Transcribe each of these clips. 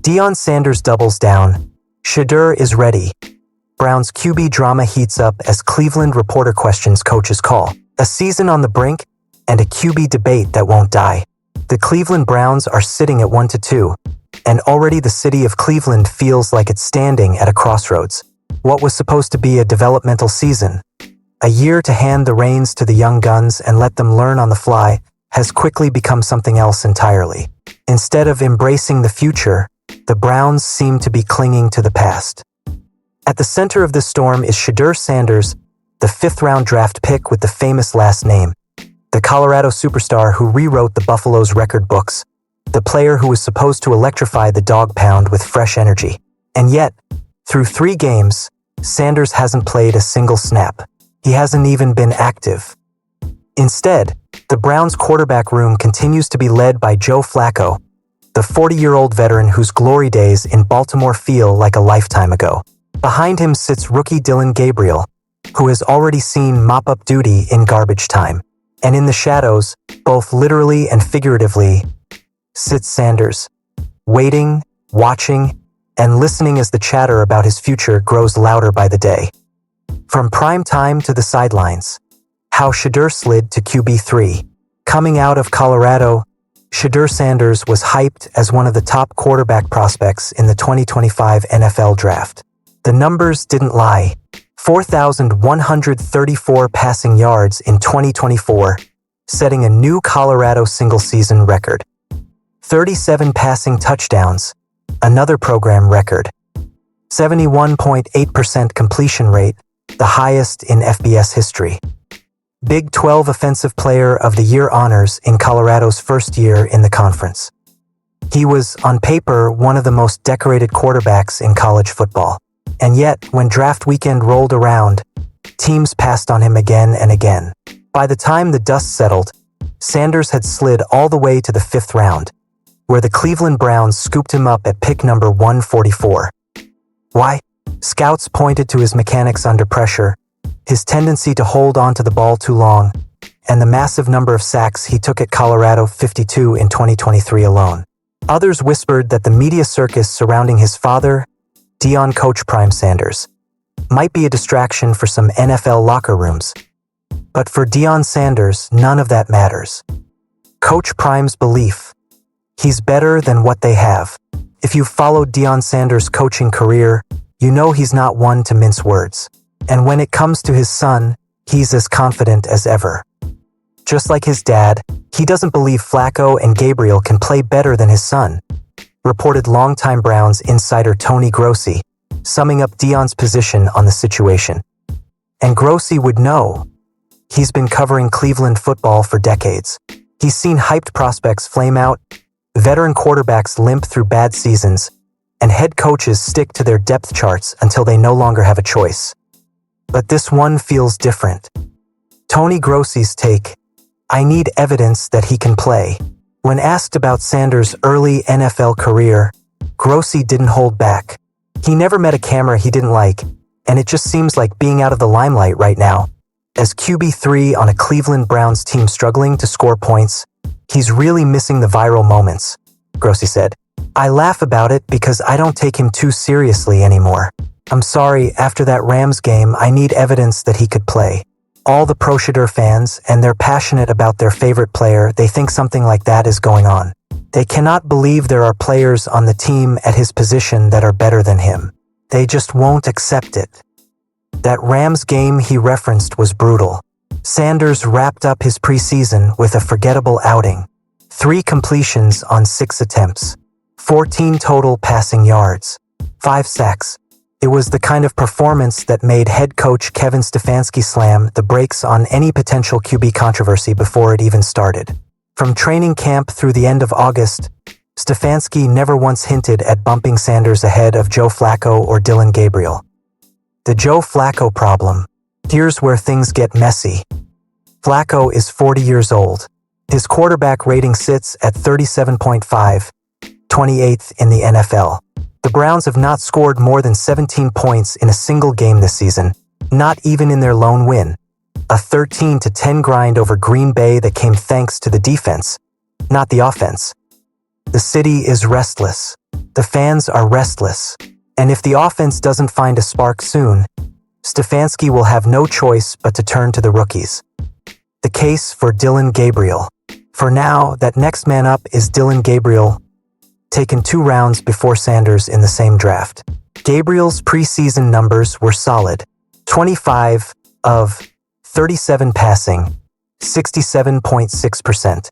Deion Sanders doubles down. Shedeur is ready. Browns QB drama heats up as Cleveland reporter questions coach's call. A season on the brink and a QB debate that won't die. The Cleveland Browns are sitting at 1-2, and already the city of Cleveland feels like it's standing at a crossroads. What was supposed to be a developmental season, a year to hand the reins to the young guns and let them learn on the fly, has quickly become something else entirely. Instead of embracing the future, the Browns seem to be clinging to the past. At the center of this storm is Shedeur Sanders, the fifth-round draft pick with the famous last name, the Colorado superstar who rewrote the Buffalo's record books, the player who was supposed to electrify the dog pound with fresh energy. And yet, through 3 games, Sanders hasn't played a single snap. He hasn't even been active. Instead, the Browns' quarterback room continues to be led by Joe Flacco, the 40-year-old veteran whose glory days in Baltimore feel like a lifetime ago. Behind him sits rookie Dillon, who has already seen mop-up duty in garbage time. And in the shadows, both literally and figuratively, sits Sanders, waiting, watching, and listening as the chatter about his future grows louder by the day. From prime time to the sidelines, how Shedeur slid to QB3. Coming out of Colorado, Shedeur Sanders was hyped as one of the top quarterback prospects in the 2025 NFL Draft. The numbers didn't lie. 4,134 passing yards in 2024, setting a new Colorado single-season record. 37 passing touchdowns, another program record. 71.8% completion rate, the highest in FBS history. Big 12 Offensive Player of the Year honors in Colorado's first year in the conference. He was, on paper, one of the most decorated quarterbacks in college football. And yet, when draft weekend rolled around, teams passed on him again and again. By the time the dust settled, Sanders had slid all the way to the 5th round, where the Cleveland Browns scooped him up at pick number 144. Why? Scouts pointed to his mechanics under pressure, his tendency to hold on to the ball too long, and the massive number of sacks he took at Colorado, 52 in 2023 alone. Others whispered that the media circus surrounding his father, Deion coach Prime Sanders, might be a distraction for some NFL locker rooms. But for Deion Sanders, none of that matters. Coach Prime's belief: he's better than what they have. If you've followed Deion Sanders' coaching career, you know he's not one to mince words. And when it comes to his son, he's as confident as ever. Just like his dad, he doesn't believe Flacco and Gabriel can play better than his son, reported longtime Browns insider Tony Grossi, summing up Deion's position on the situation. And Grossi would know. He's been covering Cleveland football for decades. He's seen hyped prospects flame out, veteran quarterbacks limp through bad seasons, and head coaches stick to their depth charts until they no longer have a choice. But this one feels different. Tony Grossi's take: I need evidence that he can play. When asked about Sanders' early NFL career, Grossi didn't hold back. He never met a camera he didn't like, and it just seems like being out of the limelight right now. As QB3 on a Cleveland Browns team struggling to score points, he's really missing the viral moments, Grossi said. I laugh about it because I don't take him too seriously anymore. I'm sorry, after that Rams game, I need evidence that he could play. All the pro Shedeur fans, and they're passionate about their favorite player, they think something like that is going on. They cannot believe there are players on the team at his position that are better than him. They just won't accept it. That Rams game he referenced was brutal. Sanders wrapped up his preseason with a forgettable outing. 3 completions on 6 attempts. 14 total passing yards. 5 sacks. It was the kind of performance that made head coach Kevin Stefanski slam the brakes on any potential QB controversy before it even started. From training camp through the end of August, Stefanski never once hinted at bumping Sanders ahead of Joe Flacco or Dillon Gabriel. The Joe Flacco problem. Here's where things get messy. Flacco is 40 years old. His quarterback rating sits at 37.5, 28th in the NFL. The Browns have not scored more than 17 points in a single game this season, not even in their lone win. A 13-10 grind over Green Bay that came thanks to the defense, not the offense. The city is restless. The fans are restless. And if the offense doesn't find a spark soon, Stefanski will have no choice but to turn to the rookies. The case for Dillon Gabriel. For now, that next man up is Dillon Gabriel, taken 2 rounds before Sanders in the same draft. Gabriel's preseason numbers were solid. 25 of 37 passing, 67.6%.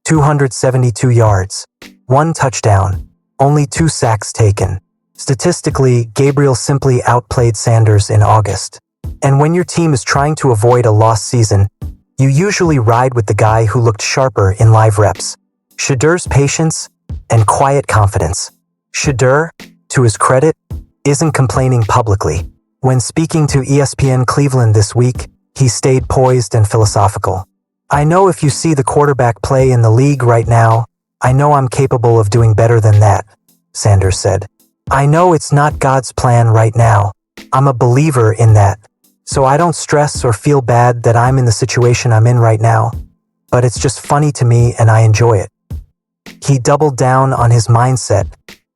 272 yards, 1 touchdown, only 2 sacks taken. Statistically, Gabriel simply outplayed Sanders in August. And when your team is trying to avoid a lost season, you usually ride with the guy who looked sharper in live reps. Shedeur's patience and quiet confidence. Shedeur, to his credit, isn't complaining publicly. When speaking to ESPN Cleveland this week, he stayed poised and philosophical. I know if you see the quarterback play in the league right now, I know I'm capable of doing better than that, Sanders said. I know it's not God's plan right now. I'm a believer in that. So I don't stress or feel bad that I'm in the situation I'm in right now. But it's just funny to me and I enjoy it. He doubled down on his mindset.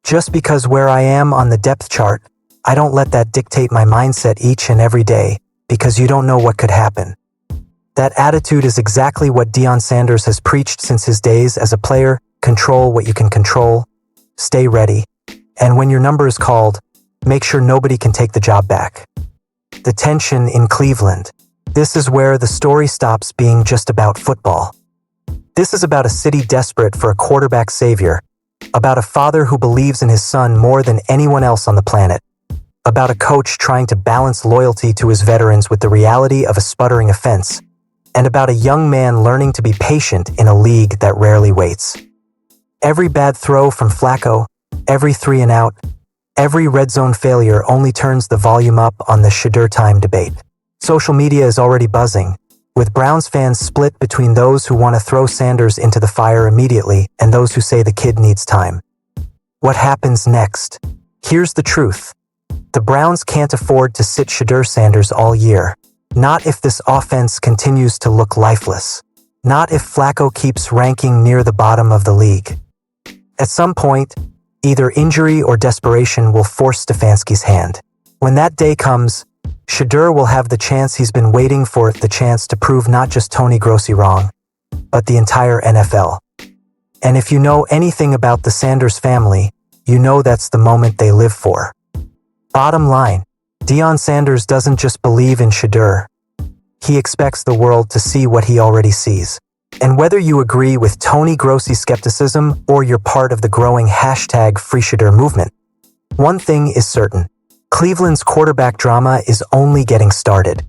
Just because where I am on the depth chart, I don't let that dictate my mindset each and every day, because you don't know what could happen. That attitude is exactly what Deion Sanders has preached since his days as a player. Control what you can control. Stay ready. And when your number is called, make sure nobody can take the job back. The tension in Cleveland. This is where the story stops being just about football. This is about a city desperate for a quarterback savior, about a father who believes in his son more than anyone else on the planet, about a coach trying to balance loyalty to his veterans with the reality of a sputtering offense, and about a young man learning to be patient in a league that rarely waits. Every bad throw from Flacco, every 3 and out, every red zone failure only turns the volume up on the Shedeur time debate. Social media is already buzzing, with Browns fans split between those who want to throw Sanders into the fire immediately and those who say the kid needs time. What happens next? Here's the truth. The Browns can't afford to sit Shedeur Sanders all year. Not if this offense continues to look lifeless. Not if Flacco keeps ranking near the bottom of the league. At some point, either injury or desperation will force Stefanski's hand. When that day comes, Shedeur will have the chance he's been waiting for, the chance to prove not just Tony Grossi wrong, but the entire NFL. And if you know anything about the Sanders family, you know that's the moment they live for. Bottom line, Deion Sanders doesn't just believe in Shedeur. He expects the world to see what he already sees. And whether you agree with Tony Grossi's skepticism or you're part of the growing #FreeShedeur movement, one thing is certain. Cleveland's quarterback drama is only getting started.